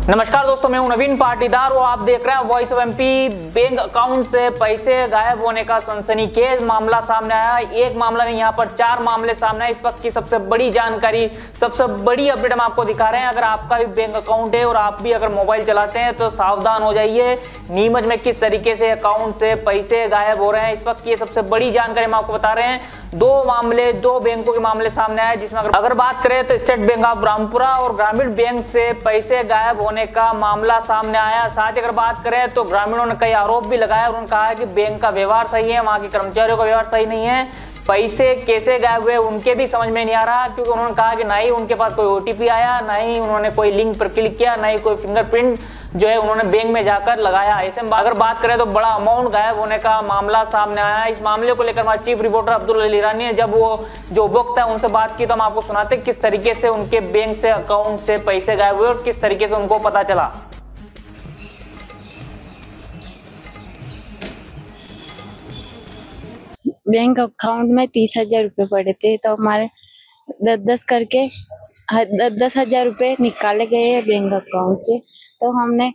नमस्कार दोस्तों, मैं हूं नवीन पाटीदार और आप देख रहे हैं voice of MP. Bank account से पैसे गायब होने का सनसनीखेज मामला सामने आया। एक मामला नहीं, यहाँ पर 4 मामले सामने आए। इस वक्त की सबसे बड़ी जानकारी, सबसे बड़ी अपडेट हम आपको दिखा रहे हैं। अगर आपका भी बैंक अकाउंट है और आप भी अगर मोबाइल चलाते हैं तो सावधान हो जाइए। नीमच में किस तरीके से अकाउंट से पैसे गायब हो रहे हैं, इस वक्त की सबसे बड़ी जानकारी हम आपको बता रहे हैं। 2 बैंकों के मामले सामने आए, जिसमें अगर बात करें तो स्टेट बैंक ऑफ रामपुरा और ग्रामीण बैंक से पैसे गायब होने का मामला सामने आया। साथ ही अगर बात करें तो ग्रामीणों ने कई आरोप भी लगाया। उन्होंने कहा है कि बैंक का व्यवहार सही है, वहां के कर्मचारियों का व्यवहार सही नहीं है। पैसे कैसे गायब हुए उनके भी समझ में नहीं आ रहा, क्योंकि उन्होंने कहा कि ना ही उनके पास कोई ओटीपी आया, ना ही उन्होंने कोई लिंक पर क्लिक किया, ना ही कोई फिंगरप्रिंट जो है उन्होंने बैंक में जाकर लगाया। ऐसे में अगर बात करें तो बड़ा अमाउंट गायब होने का मामला सामने आया। इस मामले को लेकर हमारे चीफ रिपोर्टर अब्दुल अली ईरानी ने जब वो जो उपभोक्ता है उनसे बात की, तो हम आपको सुनाते किस तरीके से उनके बैंक से अकाउंट से पैसे गायब हुए और किस तरीके से उनको पता चला। बैंक अकाउंट में 30,000 रुपये पड़े थे, तो हमारे 10-10 करके 10,000 रुपये निकाले गए बैंक अकाउंट से। तो हमने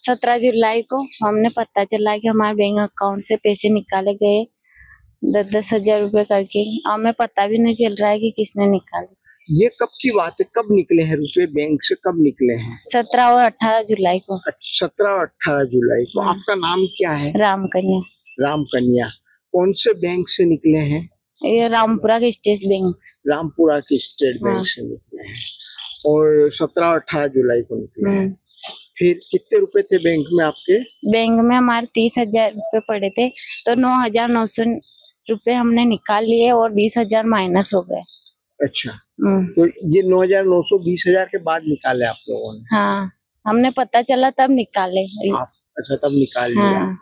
17 जुलाई को हमने पता चला कि हमारे बैंक अकाउंट से पैसे निकाले गए 10,000 रुपये करके। हमें पता भी नहीं चल रहा है कि किसने निकाले। ये कब की बात है, कब निकले हैं रुपए बैंक से, कब निकले हैं? 17 और 18 जुलाई को। 17 और 18 जुलाई को। आपका नाम क्या है? राम कन्या। राम कन्या। कौन से बैंक से निकले हैं? ये रामपुरा के स्टेट बैंक। रामपुरा के स्टेट बैंक से निकले हैं और 17 और 18 जुलाई को निकले हैं। फिर कितने रुपए थे बैंक में आपके? बैंक में हमारे 30,000 रुपये पड़े थे, तो 9,900 रुपये हमने निकाल लिए और 20,000 माइनस हो गए। अच्छा, तो ये 9,900 20,000 के बाद निकाले आप लोगों ने? हाँ, हमने पता चला तब निकाले। अच्छा, तब निकाल लिया। हाँ।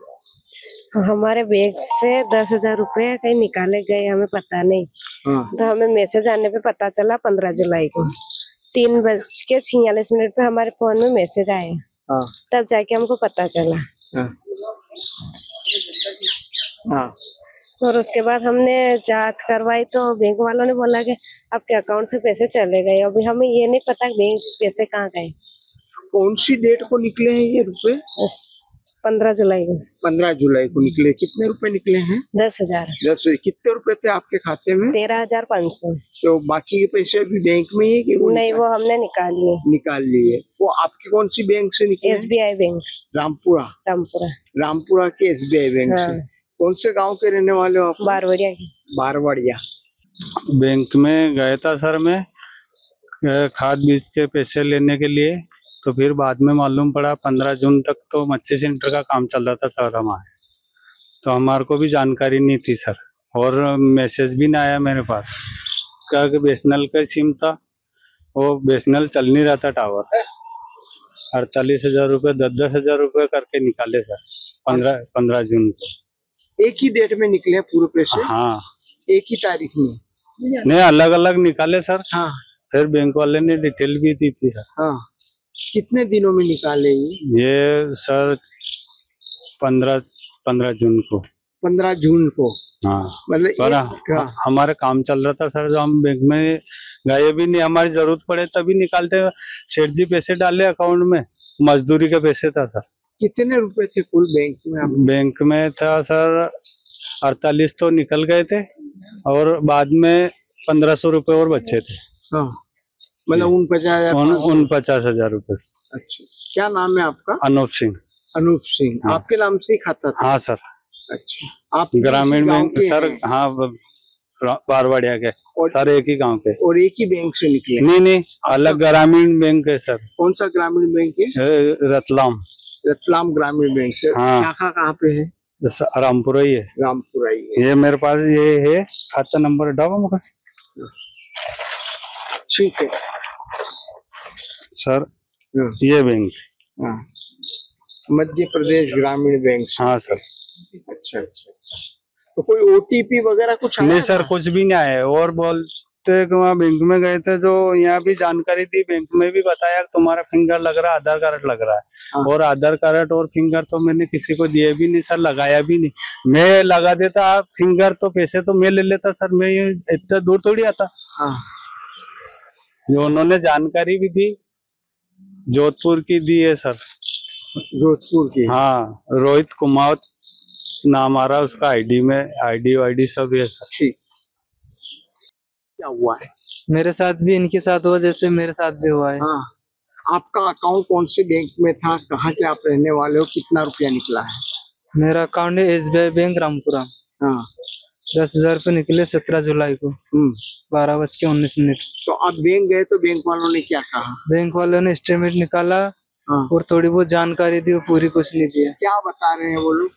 हमारे बैंक से 10,000 रुपए कहीं निकाले गए, हमें पता नहीं। तो हमें मैसेज आने पे पता चला 15 जुलाई को 3:46 पे हमारे फोन में मैसेज आए। तब जाके हमको पता चला। और उसके बाद हमने जांच करवाई तो बैंक वालों ने बोला कि आपके अकाउंट से पैसे चले गए। अभी हमें ये नहीं पता बैंक पैसे कहाँ गए। कौन सी डेट को निकले हैं ये रुपए? 15 जुलाई को। 15 जुलाई को निकले। कितने रुपए निकले हैं? 10,000। 10,000। कितने रुपए थे आपके खाते में? 13,500। तो बाकी के पैसे अभी बैंक में ही कि वो नहीं, वो हमने निकाल लिए। वो आपकी कौन सी बैंक से निकले? SBI बैंक रामपुरा के SBI बैंक से। कौन से गांव के रहने वाले हो आप? बारवाड़िया की। बारवाड़िया। बैंक में गया था सर मैं खाद बीज के पैसे लेने के लिए। तो फिर बाद में मालूम पड़ा 15 जून तक तो मच्छी सेंटर का काम चल रहा था सर हमारे, तो हमारे को भी जानकारी नहीं थी सर। और मैसेज भी नहीं आया मेरे पास। क्या कि BSNL का सिम था, वो BSNL चल नहीं रहा था टावर। 48,000 रुपये 10,000 रुपये करके निकाले सर 15 जून को। एक ही डेट में निकले पूरे पैसे? हाँ, एक ही तारीख में नहीं, अलग अलग निकाले सर। हाँ। फिर बैंक वाले ने डिटेल भी दी थी सर। हाँ। कितने दिनों में निकाले ये सर? 15 जून को। 15 जून को। हाँ, मतलब हमारे काम चल रहा था सर, जो हम बैंक में गए भी नहीं, हमारी जरूरत पड़े तभी निकालते। सेठ जी पैसे डाले अकाउंट में, मजदूरी के पैसे था सर। कितने रुपए थे कुल बैंक में? बैंक में था सर 48 तो निकल गए थे और बाद में 1,500 रुपए और बचे थे। हाँ, मतलब 49,000 रुपए। अच्छा, क्या नाम है आपका? अनूप सिंह। अनूप सिंह। हाँ। आपके नाम से ही खाता था? हाँ सर। अच्छा, आप ग्रामीण बैंक सर? हाँ, बारवाड़िया के सर, एक ही गांव के। और एक ही बैंक से निकले? नहीं, अलग ग्रामीण बैंक है सर। कौन सा ग्रामीण बैंक है? रतलाम ग्रामीण बैंक से। हाँ। शाखा कहाँ पे है? रामपुरा ही है। रामपुरा ही है। ये मेरे पास ये है खाता नंबर डालो ठीक है सर। ये बैंक मध्य प्रदेश ग्रामीण बैंक। हाँ सर। अच्छा, तो कोई OTP वगैरह कुछ नहीं सर, कुछ भी नहीं आया। और बोलते वहाँ बैंक में गए थे, जो यहाँ भी जानकारी दी, बैंक में भी बताया तुम्हारा फिंगर लग रहा है, आधार कार्ड लग रहा है। और आधार कार्ड और फिंगर तो मैंने किसी को दिए भी नहीं सर, लगाया भी नहीं। मैं लगा देता फिंगर तो पैसे तो मैं ले लेता सर, मैं इतना दूर थोड़ी आता। जो उन्होंने जानकारी भी दी, जोधपुर की दी है सर। जोधपुर की? हाँ, रोहित कुमार नाम आ रहा है उसका, आईडी में आईडी सब है सर। ठीक, क्या हुआ है? मेरे साथ भी इनके साथ हुआ जैसे मेरे साथ भी हुआ है। हाँ, आपका अकाउंट कौन से बैंक में था, कहाँ के आप रहने वाले हो, कितना रुपया निकला है? मेरा अकाउंट है SBI बैंक रामपुरा। हाँ, 10,000 रुपये निकले 17 जुलाई को 12:19। तो आप बैंक गए तो बैंक वालों ने क्या कहा? बैंक वालों ने स्टेटमेंट निकाला और थोड़ी बहुत जानकारी दी, पूरी कुछ नहीं दिया। क्या बता रहे हैं वो लोग?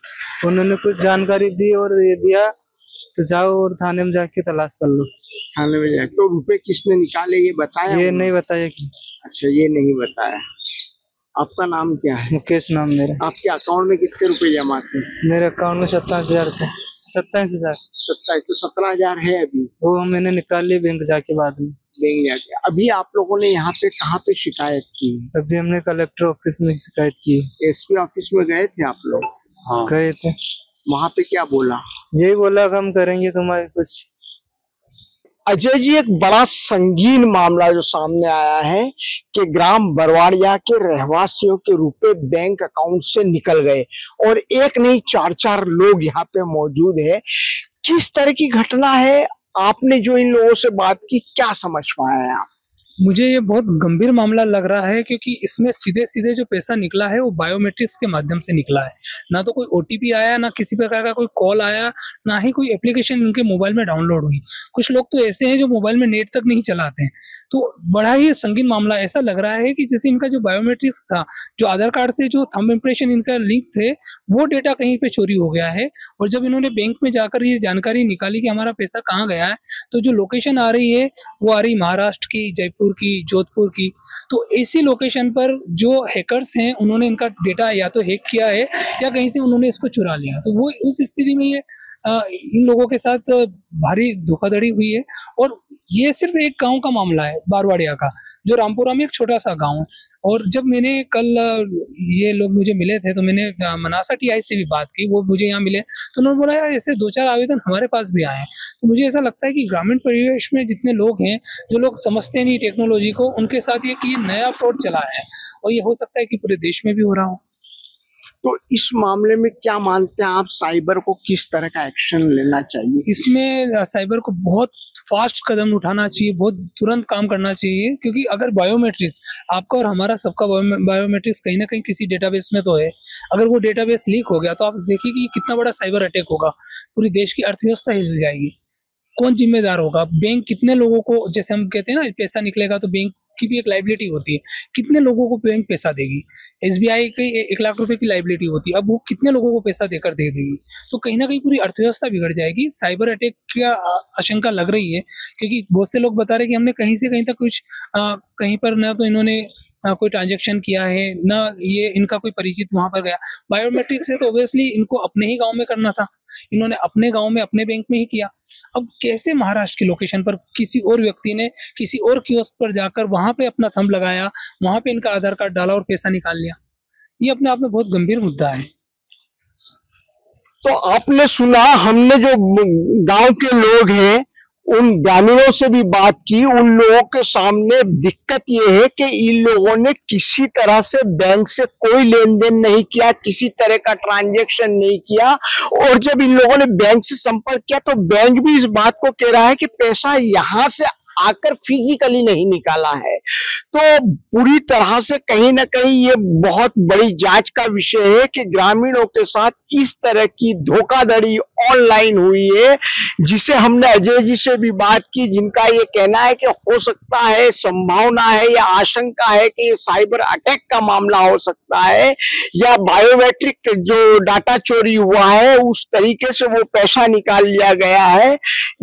उन्होंने कुछ जानकारी दी और ये दिया तो जाओ और थाने में जाके तलाश कर लो। थाने में जाए तो रुपए किसने निकाले ये बताया? ये नहीं बताया कि। अच्छा, ये नहीं बताया। आपका नाम क्या है? मुकेश नाम मेरा। आपके अकाउंट में कितने रुपए जमा थे? मेरे अकाउंट में 27,000 थे। 27,000। 27, तो 17,000 है अभी। वो मैंने निकाल लिया बैंक जाके बाद में। बैंक जाके अभी आप लोगों ने यहाँ पे कहाँ पे शिकायत की? अभी हमने कलेक्टर ऑफिस में शिकायत की। SP ऑफिस में गए थे आप लोग? हाँ, गए थे। वहाँ पे क्या बोला? यही बोला कि हम करेंगे तुम्हारे कुछ। अजय जी, एक बड़ा संगीन मामला जो सामने आया है कि ग्राम बरवाड़िया के रहवासियों के रुपए बैंक अकाउंट से निकल गए और एक नहीं 4 लोग यहाँ पे मौजूद है। किस तरह की घटना है? आपने जो इन लोगों से बात की, क्या समझ पाए हैं आप? मुझे ये बहुत गंभीर मामला लग रहा है क्योंकि इसमें सीधे सीधे जो पैसा निकला है वो बायोमेट्रिक्स के माध्यम से निकला है। ना तो कोई OTP आया, ना किसी प्रकार का कोई कॉल आया, ना ही कोई एप्लीकेशन उनके मोबाइल में डाउनलोड हुई। कुछ लोग तो ऐसे हैं जो मोबाइल में नेट तक नहीं चलाते हैं। तो बड़ा ही संगीन मामला ऐसा लग रहा है कि जैसे इनका जो बायोमेट्रिक्स था, जो आधार कार्ड से जो थंब इम्प्रेशन इनका लिंक थे, वो डेटा कहीं पे चोरी हो गया है। और जब इन्होंने बैंक में जाकर ये जानकारी निकाली कि हमारा पैसा कहाँ गया है, तो जो लोकेशन आ रही है वो आ रही महाराष्ट्र की, जयपुर की, जोधपुर की। तो ऐसी लोकेशन पर जो हैकर्स हैं उन्होंने इनका डेटा या तो हैक किया है या कहीं से उन्होंने इसको चुरा लिया। तो वो उस स्थिति में ये इन लोगों के साथ भारी धोखाधड़ी हुई है। और ये सिर्फ एक गांव का मामला है, बारवाड़िया का, जो रामपुरा में एक छोटा सा गांव है। और जब मैंने कल ये लोग मुझे मिले थे तो मैंने मनासा TI से भी बात की, वो मुझे यहाँ मिले तो उन्होंने बोला यार ऐसे 2-4 आवेदन हमारे पास भी आए हैं। तो मुझे ऐसा लगता है कि ग्रामीण परिवेश में जितने लोग हैं, जो लोग समझते नहीं टेक्नोलॉजी को, उनके साथ ये कि नया फ्रॉड चला है और ये हो सकता है कि पूरे देश में भी हो रहा हो। तो इस मामले में क्या मानते हैं आप, साइबर को किस तरह का एक्शन लेना चाहिए? इसमें साइबर को बहुत फास्ट कदम उठाना चाहिए, बहुत तुरंत काम करना चाहिए। क्योंकि अगर बायोमेट्रिक्स, आपका और हमारा सबका बायोमेट्रिक्स कहीं ना कहीं किसी डेटाबेस में तो है, अगर वो डेटाबेस लीक हो गया तो आप देखिए कि कितना बड़ा साइबर अटैक होगा, पूरी देश की अर्थव्यवस्था हिल जाएगी। कौन जिम्मेदार होगा? बैंक कितने लोगों को, जैसे हम कहते हैं ना पैसा निकलेगा तो बैंक की भी एक लाइबिलिटी होती है, कितने लोगों को बैंक पैसा देगी? SBI की 1 लाख रुपए की लाइबिलिटी होती है, अब वो कितने लोगों को पैसा देकर दे देगी? तो कहीं ना कहीं पूरी अर्थव्यवस्था बिगड़ जाएगी। साइबर अटैक की आशंका लग रही है क्योंकि बहुत से लोग बता रहे हैं कि हमने कहीं से कहीं तक कुछ कहीं पर ना तो इन्होंने कोई ट्रांजैक्शन किया है, ना ये इनका कोई परिचित वहां पर गया। बायोमेट्रिक से तो ऑब्वियसली इनको अपने ही गांव में करना था, इन्होंने अपने गांव में अपने बैंक में ही किया। अब कैसे महाराष्ट्र की लोकेशन पर किसी और व्यक्ति ने किसी और कियोस्क पर जाकर वहां पे अपना थंब लगाया, वहां पे इनका आधार कार्ड डाला और पैसा निकाल लिया? ये अपने आप में बहुत गंभीर मुद्दा है। तो आपने सुना, हमने जो गांव के लोग हैं उन ग्रामीणों से भी बात की। उन लोगों के सामने दिक्कत ये है कि इन लोगों ने किसी तरह से बैंक से कोई लेन देन नहीं किया, किसी तरह का ट्रांजैक्शन नहीं किया। और जब इन लोगों ने बैंक से संपर्क किया तो बैंक भी इस बात को कह रहा है कि पैसा यहां से आकर फिजिकली नहीं निकाला है। तो पूरी तरह से कहीं ना कहीं ये बहुत बड़ी जांच का विषय है कि ग्रामीणों के साथ इस तरह की धोखाधड़ी ऑनलाइन हुई है, जिसे हमने अजय जी से भी बात की, जिनका ये कहना है कि हो सकता है, संभावना है या आशंका है कि ये साइबर अटैक का मामला हो सकता है या बायोमेट्रिक जो डाटा चोरी हुआ है उस तरीके से वो पैसा निकाल लिया गया है।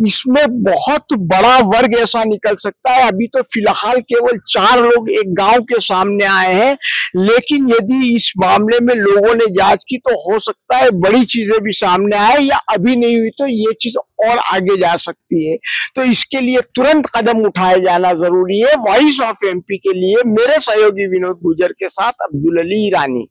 इसमें बहुत बड़ा वर्ग ऐसा निकल सकता है। अभी तो फिलहाल केवल 4 लोग एक गांव के सामने आए हैं, लेकिन यदि इस मामले में लोगों ने जांच की तो हो सकता है बड़ी चीजें भी सामने आए, या अभी नहीं हुई तो ये चीज और आगे जा सकती है। तो इसके लिए तुरंत कदम उठाए जाना जरूरी है। वॉइस ऑफ MP के लिए मेरे सहयोगी विनोद गुजर के साथ अब्दुल अली ईरानी।